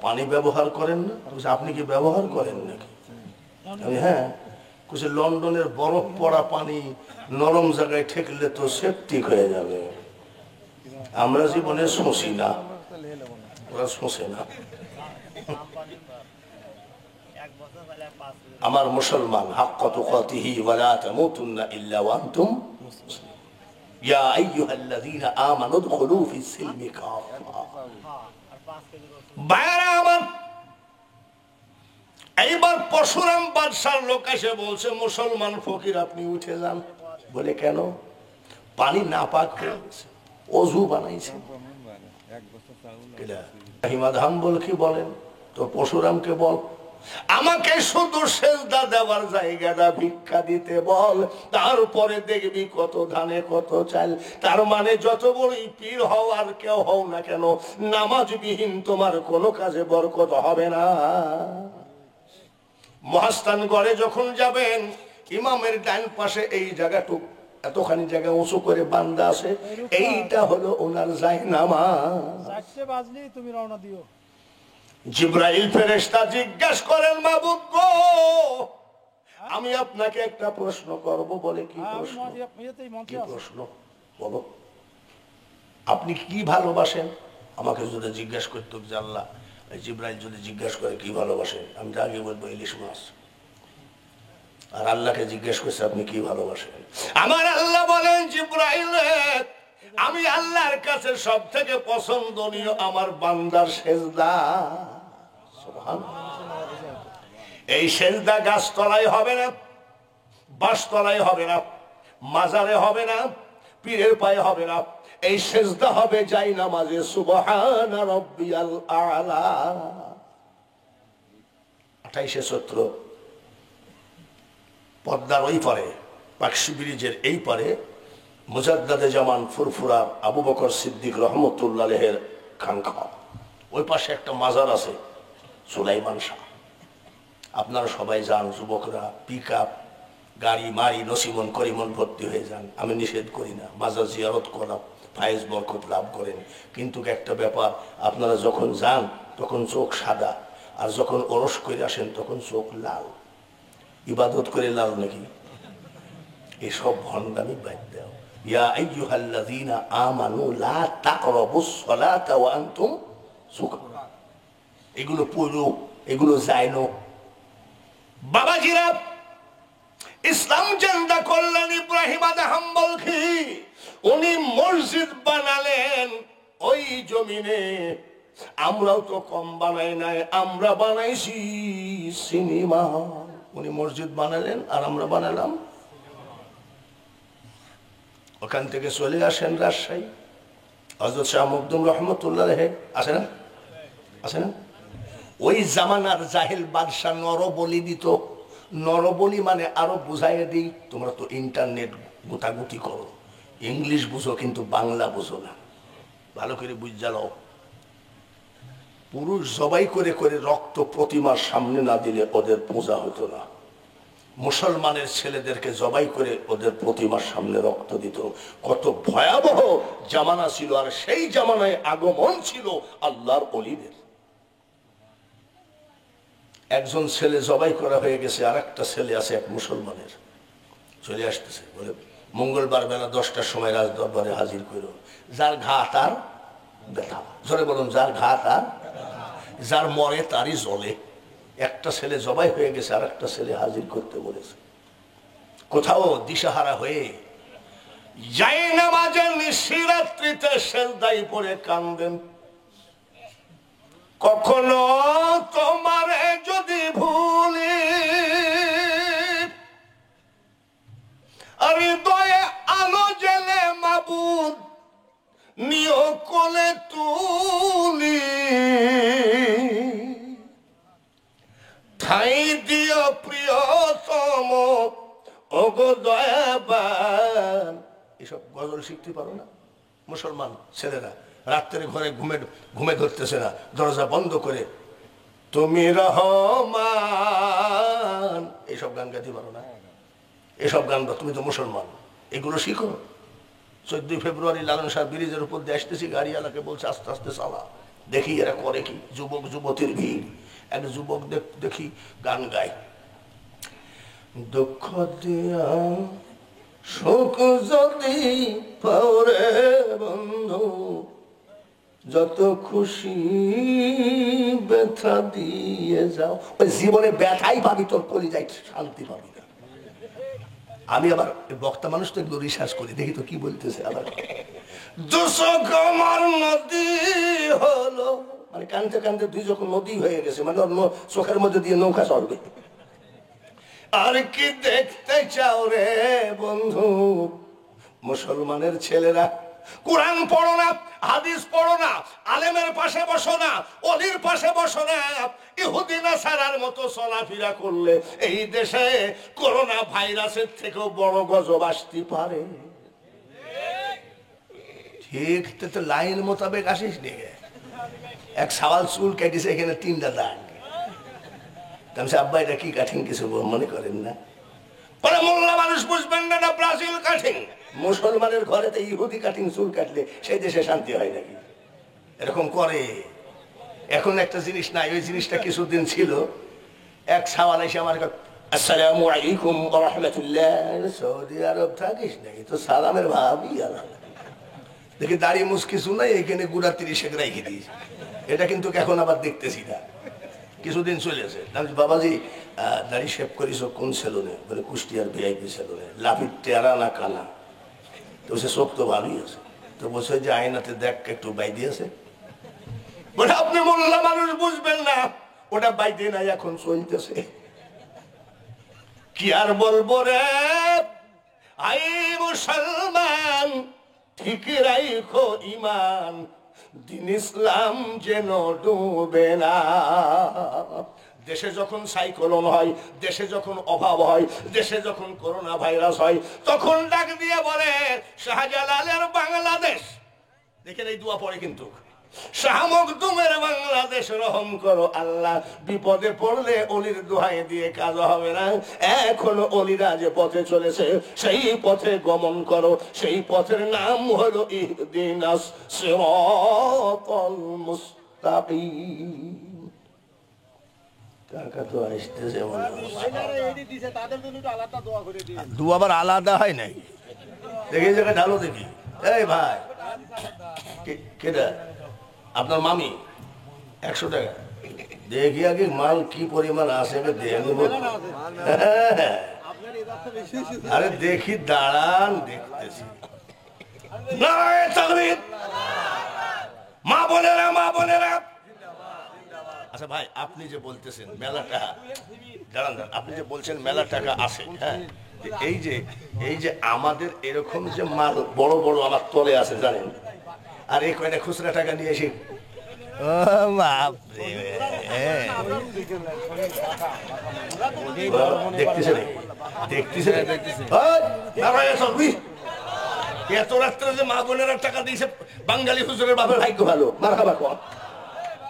পানি ব্যবহার করেন না? আপনি কি ব্যবহার করেন নাকি? হ্যাঁ, লন্ডনের বরফ পড়া পানি নরম জায়গায় ঠেকলে তো সেপটিক হয়ে যাবে। আমরা জীবনে শুনছি না, ওরা শুনছে না। আমার মুসলমান, হাক্কা তুকাতিহি ওয়া লা তামুতুন্না ইল্লা ওয়া আনতুম মুসলিমুন। ইয়া আইয়ুহাল্লাযীনা আমানু দুখুলু ফিস সিলমি কাফা। বাইরে আমার এইবার পরশুরাম বাদশার লোক এসে বলছে, মুসলমান ফকির আপনি উঠে যান। বলে কেন? পানি নাপাক হয়ে গেছে, অজু বানাইছে। বল কি বলেন তো? পরশুরামকে বল আমাকে শুধু সেজদা দেওয়ার জায়গাটা ভিক্ষা দিতে বল, তারপরে দেখবি কত ধানে কত চাল। তার মানে যত বড়ই পীর হও আর কেউ হও না কেন, নামাজবিহীন তোমার কোনো কাজে বরকত হবে না। মহাস্থান গড়ে যখন যাবেন, ইমামের ডান পাশে এই জায়গাটুক এতখানি জায়গা উঁচু করে বান্দা আছে, এইটা হলো ওনার জায়নামাজ। তুমি রওনা দিও। জিবরাইল ফেরেশতা জিজ্ঞাসা করেন, মাবুদ গো, আমি আপনাকে একটা প্রশ্ন করব। বলে কি প্রশ্ন? কি প্রশ্ন বলো? আপনি কি ভালোবাসেন? আমাকে যদি জিজ্ঞাসা করতো যে আল্লাহ, জিবরাইল যদি জিজ্ঞাসা করে কি ভালোবাসেন, আমি তো আগে বলবো ইলিশ মাছ। আর আল্লাহকে জিজ্ঞেস করছে আপনি কি ভালোবাসেন? আমার আল্লাহ বলেন, জিবরাইল আমি আল্লাহর কাছে সব থেকে পছন্দনীয় আমার বান্দার সেজদা। এই সেজদা গাছতলায় হবে না, বাঁশতলায় হবে না, মাজারে হবে না, পীরের পায়ে হবে না। এই সেজদা হবে জায়নামাজে। সুবহানা রাব্বিয়াল আ'লা। 28শে চৈত্র পদ্মার ওই পারে, পাকশি ব্রিজের এই পারে, মুজাদ্দাদে জামান ফুরফুরা আবু বকর সিদ্দিক রহমতুল্লাহ আলাইহির খানকা, ওই পাশে একটা মাজার আছে, সুলাইমান শাহ। আপনারা সবাই যান, যুবকরা পিক আপ গাড়ি মারি নসিমন করিমন ভর্তি হয়ে যান। আমি নিষেধ করি না, মাজার জিয়ারত করা ফায়েজ বরকত লাভ করেন। কিন্তু একটা ব্যাপার, আপনারা যখন যান তখন চোখ সাদা, আর যখন ওরস করে আসেন তখন চোখ লাল। ইবাদত করে লাল নাকি? এসব ভণ্ডামি বাদ দাও। ইয়া আইয়ুহাল্লাযীনা আমানু লা তাকরাবুস সালাতা ওয়া আনতুম সুকারা। এগুলো পড়ো, এগুলো জানো। বাবাজিরা, ইসলাম জিন্দা করলেন ইব্রাহিম আদহাম্বল কি? উনি মসজিদ বানালেন ওই জমিনে। আমরাও তো কম বানাই নাই, আমরা বানাইছি সিনেমা। উনি মসজিদ বানালেন আর আমরা বানালাম। ওখান থেকে চলে আসেন রাজশাহী, হযরত শাহ মখদুম রহমতুল্লাহ আলাইহি আছে না? আছে না? ওই জামানার জাহেল বাদশা নরবলি দিত। নরবলি মানে আরো বুঝাইয়ে দিই, তোমরা তো ইন্টারনেট গুতাগুতি করো, ইংলিশ বুঝো কিন্তু বাংলা বুঝো না, ভালো করে বুঝালো। পুরুষ জবাই করে করে রক্ত প্রতিমার সামনে না দিলে ওদের পূজা হতো না। মুসলমানের ছেলেদেরকে জবাই করে ওদের প্রতিমার সামনে রক্ত দিত। কত ভয়াবহ জামানা ছিল। আর সেই জামানায় আগমন ছিল আল্লাহর ওলিদের। একজন ছেলে জবাই করা হয়ে গেছে, আর একটা ছেলে আছে এক মুসলমানের, চলে আসতেছে, বলে মঙ্গলবার বেলা 10টার সময় রাজদরবারে হাজির করো। যার ঘা তার ব্যথা, জোরে বলুন, যার ঘা তার, যার মরে তারই জ্বলে। একটা ছেলে জবাই হয়ে গেছে, আর একটা ছেলে হাজির করতে বলেছে। কোথাও দিশাহারা হয়ে জায়নামাজের নিশিরাত্রিতে সেজদায় পড়ে কান্দেন। কখনো তোমারে যদি ভুলি, হৃদয়ে আলো জেলে মাবুদ নিয় কোলে তুলি, ঠাই দিও প্রিয়তম ওগো দয়াবান। এসব গজল শিখতে পারো না মুসলমান ছেলেরা? রাত্রে ঘরে ঘুমে ধরতেছে না, দরজা বন্ধ করে তুমি রহমান, এইসব গান গাইতে পারো না? এসব গান, তুমি তো মুসলমান, এগুলো শিখো। 14 ফেব্রুয়ারি লালন শাহ ব্রিজের উপর দিয়ে আসতেছি, গাড়িওয়ালাকে বলছে আস্তে আস্তে চালা, দেখি এরা করে কি, যুবক যুবতীর ভিড়। এক যুবক দেখি গান গায়, দুঃখ দিয়া শোক যদি পাওরে বন্ধু, যত খুশি ব্যথা দিয়ে যাও। ওই জীবনে ব্যথাই পাবি, তোর কলিজায় শান্তি পাবি না। আমি আবার বক্তা মানুষ তো এগুলো রিসার্চ করি, দেখি তো কি বলতেছে। আবার দুশোকমার নদী হলো, মানে কানতে কানতে দুই যখন নদী হয়ে গেছে, মানে চোখের মধ্যে দিয়ে নৌকা চলবে। আর কি দেখতে চাও রে বন্ধু, মুসলমানের ছেলেরা কোরআন পড়ো না, হাদিস পড়ো না, আলেমের পাশে বসো না, অলির পাশে বসো না, ইহুদি নাসারার মতো চলাফেরা করলে এই দেশে করোনা ভাইরাসের থেকেও বড় গজব আসতে পারে। ঠিক তো লাইন মোতাবেক আসিস নি। এক সওয়াল চুল কেটেছে এখানে 3টা দাগ। আব্বা এটা কি কাঠিং, কিছু মনে করেন না? মোল্লা মানুষ বুঝবেন না, ব্রাজিল কাঠিং। মুসলমানের ঘরেতে ইহুদি কাটিং চুল কাটলে সেই দেশে শান্তি হয় নাকি? এরকম করে। এখন একটা জিনিস নাই, ওই জিনিসটা কিছুদিন ছিল। এক সওয়াল এসে আমার কাছে, আসসালামু আলাইকুম ওয়া রাহমাতুল্লাহ। সৌদি আরব থাকিস নাকি? তো সালামের ভাবই আলাদা। দেখি দাড়ি মুছ কিছু নাই, এখানে গুড়া 30 রেখে দিয়েছে। এটা কিন্তু এখন আবার দেখতেছি না, কিছুদিন চলেছে। বাবাজি দাড়ি শেভ করিস কোন সেলুনে? বলে কুষ্টিয়ার ভিআইপি সেলুনে। লাফির টেরা না কানা? তো সে চোখ তো ভালোই আছে। তো বলছে যে আয়নাতে দেখ একটু বাইদি আছে। বলে আপনি মোল্লা মানুষ বুঝবেন না, ওটা বাইদি নাই, এখন চলতেছে। কি আর বলবো রে আই মুসলমান, ঠিক রাখো ইমান, দিন ইসলাম যেন ডুবে না। দেশে যখন সাইক্লোন হয়, দেশে যখন অভাব হয়, দেশে যখন করোনা ভাইরাস হয়, তখন ডাক দিয়ে বলে শাহজালালের বাংলাদেশ। দেখেন এই দোয়া পড়ে কিন্তু, শাহ মখদুমের বাংলাদেশ রহম করো আল্লাহ। বিপদে পড়লে অলির দোহাই দিয়ে কাজ হবে না। এখন অলিরা যে পথে চলেছে সেই পথে গমন করো, সেই পথের নাম হলো ইহদিনাস সিরাতাল মুস্তাকিম। টাকা তো আসতেছে, দোয়া আবার আলাদা হয় নাই। দেখি জায়গা ঢালো দেখি। এই ভাই কেটা? আপনার মামি 100 টাকা। দেখি আগে মাল কি পরিমাণ আছে, আরে দেখি, দাঁড়ান দেখতেছি। মা বোনেরা, মা বোনেরা। আচ্ছা ভাই, আপনি যে বলতেছেন মেলা টাকা, দাঁড়ান, আপনি যে বলছেন মেলা টাকা আছে, হ্যাঁ, এই যে আমাদের এরকম যে মাল বড় বড় আমার তলে আছে জানেন, আর এই কয়টা খুচরা টাকা নিয়ে এসে এত রাত্রে যে মা বোনেরা টাকা দিয়েছে, বাঙালি হুজুরের বাপের ভাগ্য ভালো, মারহাবা কর।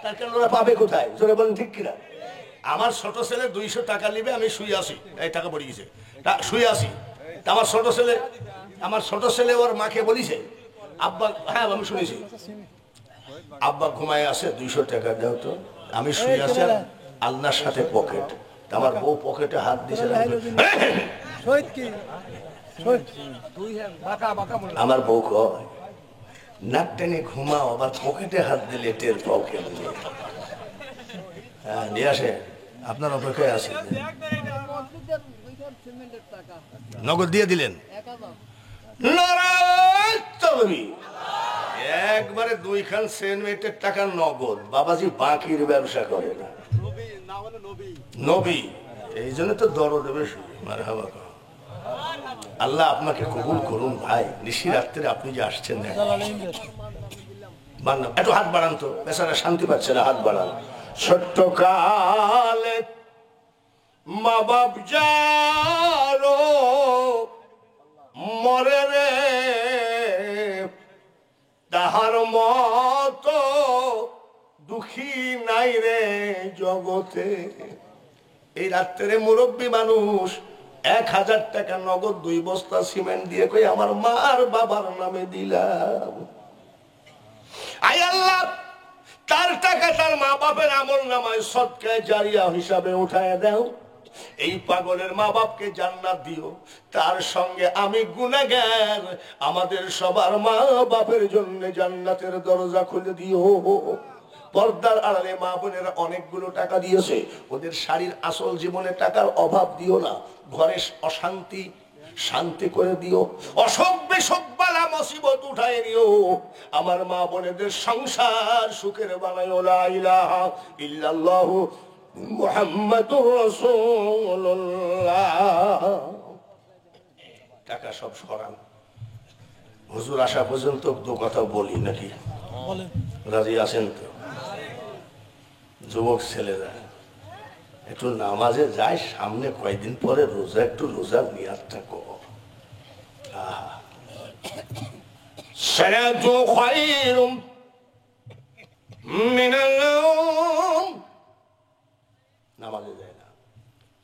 তার কারণ ওরা পাবে কোথায়? জোরে বলেন ঠিক কিনা? আমার ছোট ছেলে 200 টাকা নিবে, আমি শুয়ে আসি, এই টাকা পড়ে গেছে, শুয়ে আসি। আমার ছোট ছেলে ওর মাকে বলিছে, আব্বা, হ্যাঁ আমি শুনেছি, আব্বা ঘুমায় আসে, 200 টাকা দাও তো। আমি শুয়ে আছি, আল্লাহর সাথে পকেট। আমার বউ পকেটে হাত দিছে, আমার বউ কয় নাক টেনে ঘুমাও, আবার পকেটে হাত দিলে টের পাও কেমনি? হ্যাঁ নিয়ে আসে, আপনার অপেক্ষায় আছে। নগদ দিয়ে দিলেন, একবারে 2 খান সেন্টমেন্টের টাকা নগদ। বাবাজি বাকির ব্যবসা করে না, নবী। এই জন্য তো দরদ বেশি। মারহাবা। আল্লাহ আপনাকে কবুল করুন ভাই। নিশি রাত্রে আপনি যে আসছেন, একটু হাত বাড়ান তো, বেচারা শান্তি পাচ্ছে না, হাত বাড়ান। ছোট্ট কালে মা বাপ যারো মরে রে, তাহার মতো দুঃখী নাই রে জগতে। এই রাত্রে মুরব্বী মানুষ 1000 টাকা নগদ 2 বস্তা সিমেন্ট দিয়ে কই আমার মার বাবার নামে দিলাম। আয় আল্লাহ, তার টাকা তার মা বাপের আমল নামায় সদকায়ে জারিয়া হিসাবে উঠায় দাও। এই পাগলের মা বাপকে জান্নাত দিও, তার সঙ্গে আমি গুনাহগার আমাদের সবার মা বাপের জন্য জান্নাতের দরজা খুলে দিও। পর্দার আড়ালে মা বোনেরা অনেকগুলো টাকা দিয়েছে, ওদের শাড়ির আসল জীবনে টাকার অভাব দিও না। ঘরে অশান্তি শান্তি করে দিও, অসুখ বিসুখ বালা মুসিবত উঠায় দিও। আমার মা বোনেদের সংসার সুখের বানায়ো। লা ইলাহা ইল্লাল্লাহু মুহাম্মাদুর রাসূলুল্লাহ। টাকা সব সরান, হুজুর আসা পর্যন্ত দু কথা বলি নাকি? রাজি আছেন তো? যুবক ছেলেরা একটু নামাজে যায়, সামনে কয়েকদিন পরে রোজা, একটু রোজার নিয়াতটা করো। সালাতু খায়রুম মিনাল নাওম। নামাজে যায় না,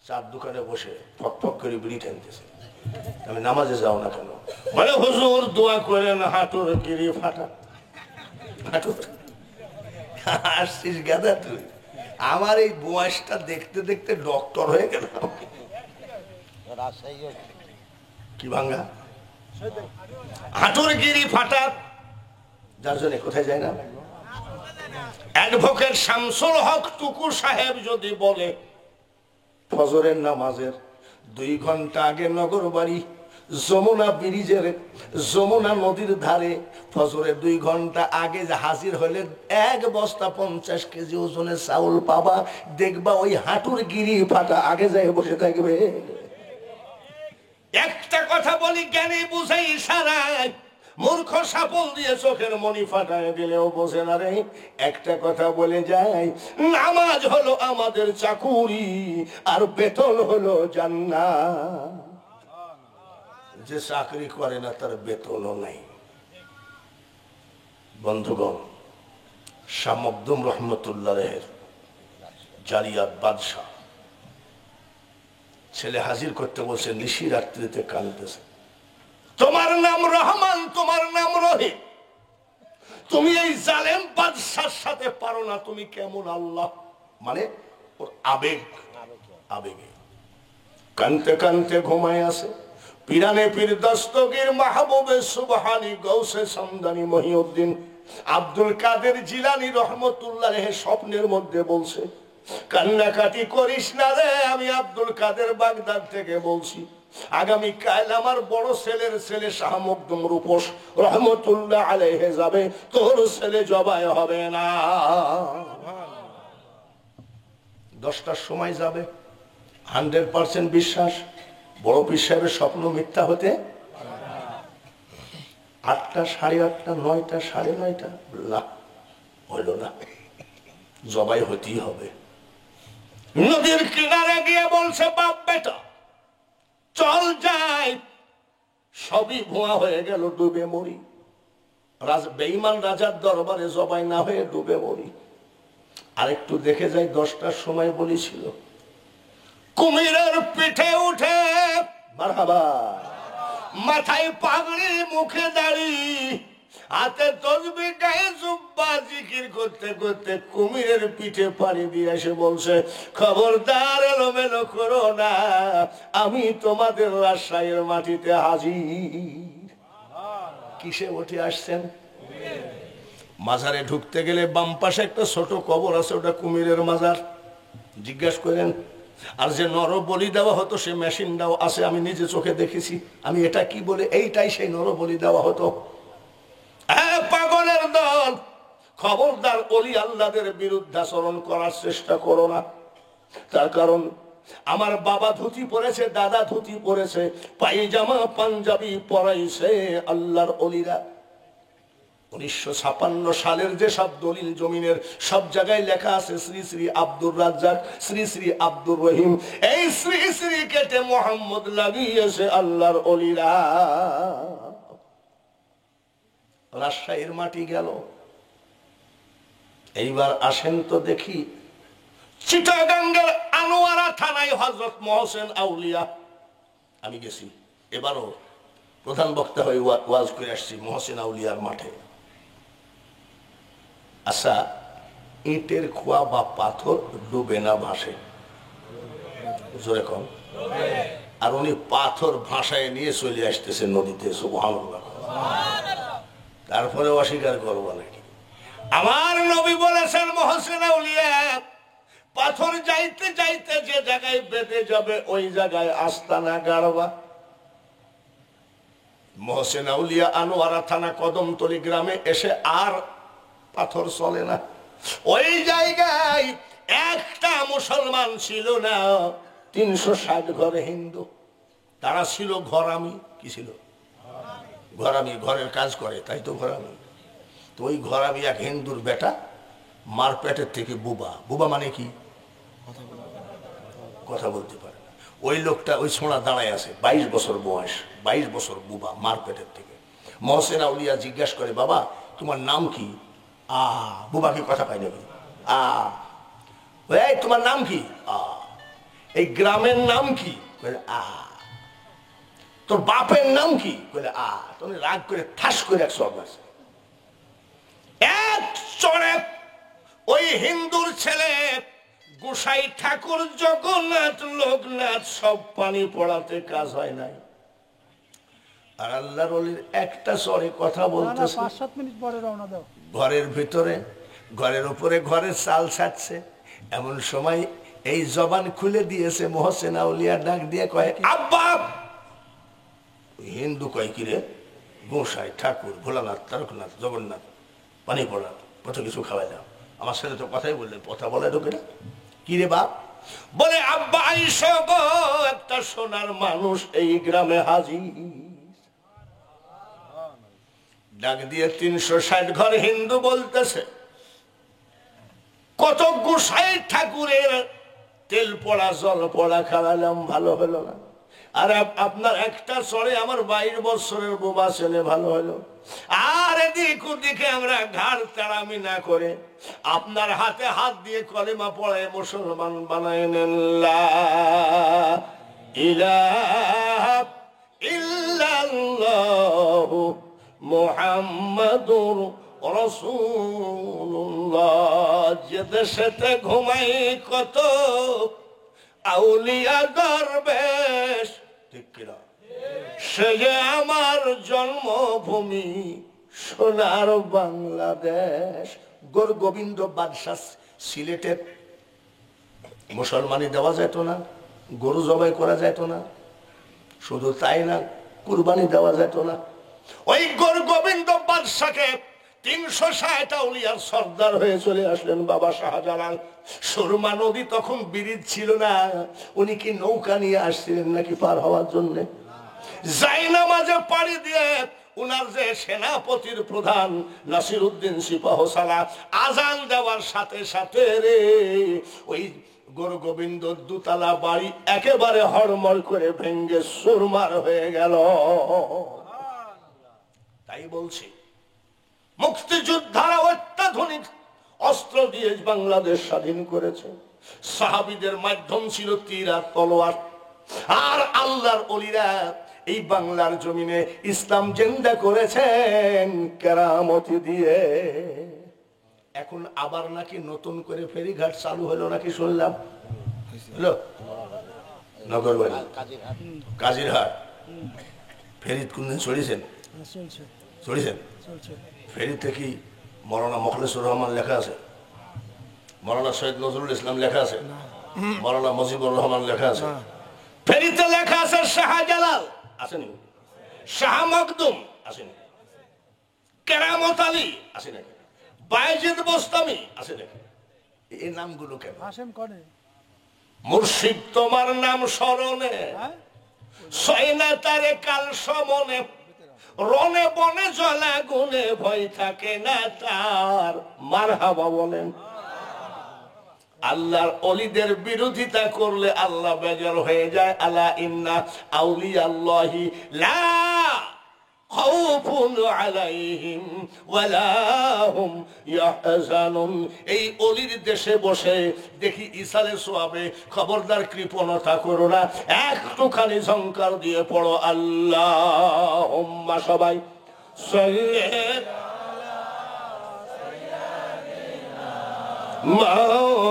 চার দোকানে বসে ফক ফক করে বিড়ি টানতেছে। আমি নামাজে যাও না কেন? বলে হুজুর দোয়া করেন হাঁটুর গিরি ফাটা। হাঁটুর আসছিস গাদা তুই? আমার এই বয়সটা দেখতে দেখতে ডক্টর হয়ে গেল। কি ভাঙ্গা হাঁটুর গিরি ফাটা, যার জন্য কোথায় যায় না। অ্যাডভোকেট শামসুল হক টুকু সাহেব যদি বলে ফজরের নামাজের 2 ঘন্টা আগে নগর বাড়ি যমুনা ব্রিজের, যমুনা নদীর ধারে ফজরের 2 ঘন্টা আগে হাজির হলে 1 বস্তা 50 কেজি ওজনের চাউল পাবা, দেখবা ওই হাঁটুর গিরি ফাটা আগে যায় বসে থাকবে। একটা কথা বলি জ্ঞানী বুঝাই ইশারায়, মূর্খ সাপল দিয়ে চোখের মনি ফাটায় দিলেও বোঝে না রে। একটা কথা বলে যায়, নামাজ হলো আমাদের চাকুরি আর বেতন হলো জান্নাত। যে চাকরি করে না তার বেতনও নাই। বন্ধুগণ, শাহ মখদুম রহমতুল্লাহের জালিয়াত বাদশাহ ছেলে হাজির করতে বলছে, নিশি রাত্রিতে কাঁদতেছে, তোমার নাম রহমান, তোমার নাম রহিম, তুমি এই জালেম বাদশার সাথে পারো না, তুমি কেমন আল্লাহ? মানে ওর আবেগে কানতে কানতে ঘুমায় আছে। পিরানে পীর দস্তগীর মাহবুবে সুবহানি গৌসে সমদানি মহিউদ্দিন আব্দুল কাদের জিলানী রহমতুল্লাহ স্বপ্নের মধ্যে বলছে, কান্নাকাটি করিস না রে, আমি আব্দুল কাদের বাগদাদ থেকে বলছি, আগামী কাল আমার বড় ছেলের ছেলে শাহ মখদুম রূপস রহমতুল্লাহ আলাইহি যাবে, তোর ছেলে জবাই হবে না। 10টার সময় যাবে, 100% বিশ্বাস। বড় পীর সাহেবের স্বপ্ন মিথ্যা হতে 8টা, 8:30, 9টা, 9:30 না, হইল না, জবাই হতেই হবে। নদীর কিনারে গিয়ে বলছে, বাপ বেটা চল যাই, সবই ভুয়া হয়ে গেল, ডুবে মরি। বেঈমান রাজার দরবারে জবাই না হয়ে ডুবে মরি। আরেকটু দেখে যাই, 10টার সময় বলেছিল। কুমিরের পিঠে উঠে মারহাবা, মাথায় পাগড়ি, মুখে দাড়ি, হাতে তসবিহ, গায়ে জুব্বা, জিকির করতে করতে কুমিরের পিঠে পানি দিয়ে এসে বলছে, খবরদার এলোমেলো করো না, আমি তোমাদের রাজশাহীর মাটিতে হাজির। কিসে উঠে আসছেন? মাজারে ঢুকতে গেলে বাম পাশে একটা ছোট কবর আছে, ওটা কুমিরের মাজার, জিজ্ঞাসা করেন। আর যে নর বলি দেওয়া হতো সে মেশিনটাও আছে, আমি নিজে চোখে দেখেছি। আমি এটা কি বলে, এইটাই সেই নর বলি দেওয়া হতো। পাগলের দল, খবরদার অলি আল্লাহদের বিরুদ্ধাচরণ করার চেষ্টা করো না। তার কারণ আমার বাবা ধুতি পরেছে, দাদা ধুতি পরেছে, পায়জামা পাঞ্জাবি পরাইছে আল্লাহর অলিরা। 1956 সালের যে সব দলিল জমিনের সব জায়গায় লেখা আছে শ্রী শ্রী আব্দুর রাজ্জাক, শ্রী শ্রী আব্দুর রহিম, এই শ্রী শ্রী কেটে মোহাম্মদ লাগিয়েছে আল্লাহর অলিরা। রাজশাহীর মাটি গেল। এইবার আসেন তো দেখি চিটাগাঙ্গের আনোয়ারা থানায় হযরত মহসেন আউলিয়া। আমি গেছি, এবারও প্রধান বক্তা হয়ে ওয়াজ করে আসছি মহসেন আউলিয়ার মাঠে। আচ্ছা, ইটের খোয়া বা পাথর ডুবে না ভাসে, জোরে কম। আর উনি পাথর ভাসায় নিয়ে চলে আসতেছে নদীতে, সুবহানাল্লাহ। তারপরে অস্বীকার করবো নাকি? আমার নবী বলেছেন মহসিন আউলিয়া পাথর যাইতে যাইতে যে জায়গায় বেঁধে যাবে ওই জায়গায় আস্তানা গাড়বা। মহসিন আউলিয়া আনোয়ারা থানা কদমতলী গ্রামে এসে আর পাথর চলে না। ওই জায়গায় একটা মুসলমান ছিল না, 360 ঘরে হিন্দু। তারা ছিল ঘরামি। কি ছিল? ঘরামি, ঘরের কাজ করে, তাই তো ঘরামি। তো ওই ঘরামি এক হিন্দুর বেটা, মার পেটের থেকে বুবা। বুবা মানে কি? কথা বলতে পারে না। ওই লোকটা ওই ছোঁড়া দাঁড়ায় আছে, 22 বছর বয়স, 22 বছর বুবা, মার পেটের থেকে। মহসিন আউলিয়া জিজ্ঞাসা করে, বাবা তোমার নাম কি? বুবা কি কথা পাই নাকি? এই তোমার নাম কি? এই গ্রামের নাম কি? তোর বাপের নাম কি? তুমি রাগ করে ঠাস করে এক চড়ে ওই হিন্দুর ছেলে গোসাই ঠাকুর জগন্নাথ লোকনাথ সব পানি পড়াতে কাজ হয় নাই। আর আল্লাহর ওলির একটা চড়ে কথা বলতেছে, 5-7 মিনিট পরে রওনা দাও। ঘরের ভিতরে, ঘরের উপরে ঘরের চাল ছাড়ছে। এমন সময় এই জবান খুলে দিয়েছে। মহসিন আউলিয়া ডাক দিয়ে কয়, আব্বা। হিন্দু কয়, কি রে? গোসাই ঠাকুর ভোলানাথ তারকনাথ জগন্নাথ পানি পড়া কত কিছু খাওয়াইলাম, আমার ছেলে তো কথাই বললেন, কথা বলে ঢোকে না। কি রে বাপ? বলে আব্বা আইসো গো, একটা সোনার মানুষ এই গ্রামে হাজির। ডাক দিয়ে 360 ঘর হিন্দু বলতেছে, কত গোসাই ঠাকুরের তেল পড়া জল পড়া খাওয়ালাম, ভালো হলো না। আর আপনার একটা চড়ে আমার 22 বছরের বোবা ছেলে ভালো হলো। আর এদিক ওদিকে আমরা ঘাড় তাড়ামি না করে আপনার হাতে হাত দিয়ে কলেমা পড়ে মুসলমান বানায় নেন। লা ইলাহা ইল্লাল্লাহু মুহাম্মাদুর রাসূলুল্লাহ। যে দেশেতে ঘুমাই কত আউলিয়া দরবেশ, ঠিক কিনা? সে যে আমার জন্মভূমি সোনার বাংলাদেশ। গরু গোবিন্দ বাদশাহ সিলেটের মুসলমানি দেওয়া যেত না, গরু জবাই করা যেত না, শুধু তাই না কুরবানি দেওয়া যেত না। ওই গরু গোবিন্দ বাদশাকে 360 আউলিয়ার সর্দার হয়ে চলে আসলেন বাবা শাহজালাল। সুরমা নদী তখন ব্রিজ ছিল না, উনি কি নৌকা নিয়ে আসছিলেন নাকি পার হওয়ার জন্য? জায়নামাজে পাড়ি দিয়ে উনার যে সেনাপতির প্রধান নাসিরউদ্দিন সিপাহসালার আজান দেওয়ার সাথে সাথে রে ওই গরু গোবিন্দ দুতলা বাড়ি একেবারে হড়মড় করে ভেঙ্গে সুরমার হয়ে গেল। তাই বলছি, মুক্তিযোদ্ধারা অত্যাধুনিক অস্ত্র দিয়ে বাংলাদেশ স্বাধীন করেছে। সাহাবীদের মাধ্যম ছিল তীর আর তলোয়ার। আর আল্লাহর ওলিরা এই বাংলার জমিনে ইসলাম জিন্দা করেছেন কেরামতি দিয়ে। এখন আবার নাকি নতুন করে ফেরিঘাট চালু হলো নাকি শুনলাম, হলো নগরবাড়ি কাজিরহাট ফেরিত কোনদিন চড়িয়েছেন? চড়িয়েছেন? ফেরিতে কি মৌলানা মোখলেসুর রহমান লেখা আছে? মৌলানা সৈয়দ নজরুল ইসলাম লেখা আছে? মৌলানা মুজিবুর রহমান লেখা আছে? ফেরিতে লেখা আছে শাহজালাল আসেনি? শাহ মখদুম আসেনি? কেরামত আলী আসে নাকি? বায়েজিদ বোস্তামি আসে নাকি? এই নামগুলো কেন? মুর্শিদ তোমার নাম স্মরণে সয়না তারে কাল সমনে, রনে বনে জলা গুনে ভয় থাকে না তার। মারহাবা বলেন। আল্লাহর ওলিদের বিরোধিতা করলে আল্লাহ বেজার হয়ে যায়। আলা ইন্না আউলিয়াল্লাহি লা খাউফুন আলাইহিম ওয়ালা হুম ইয়াহজানুন। এই ওলির দেশে বসে দেখি ইসালে সোয়াবে, খবরদার কৃপণতা করো না, একটুখানি ঝংকার দিয়ে পড়ো আল্লাহুম্মা। সবাই সাল্লি মাওলা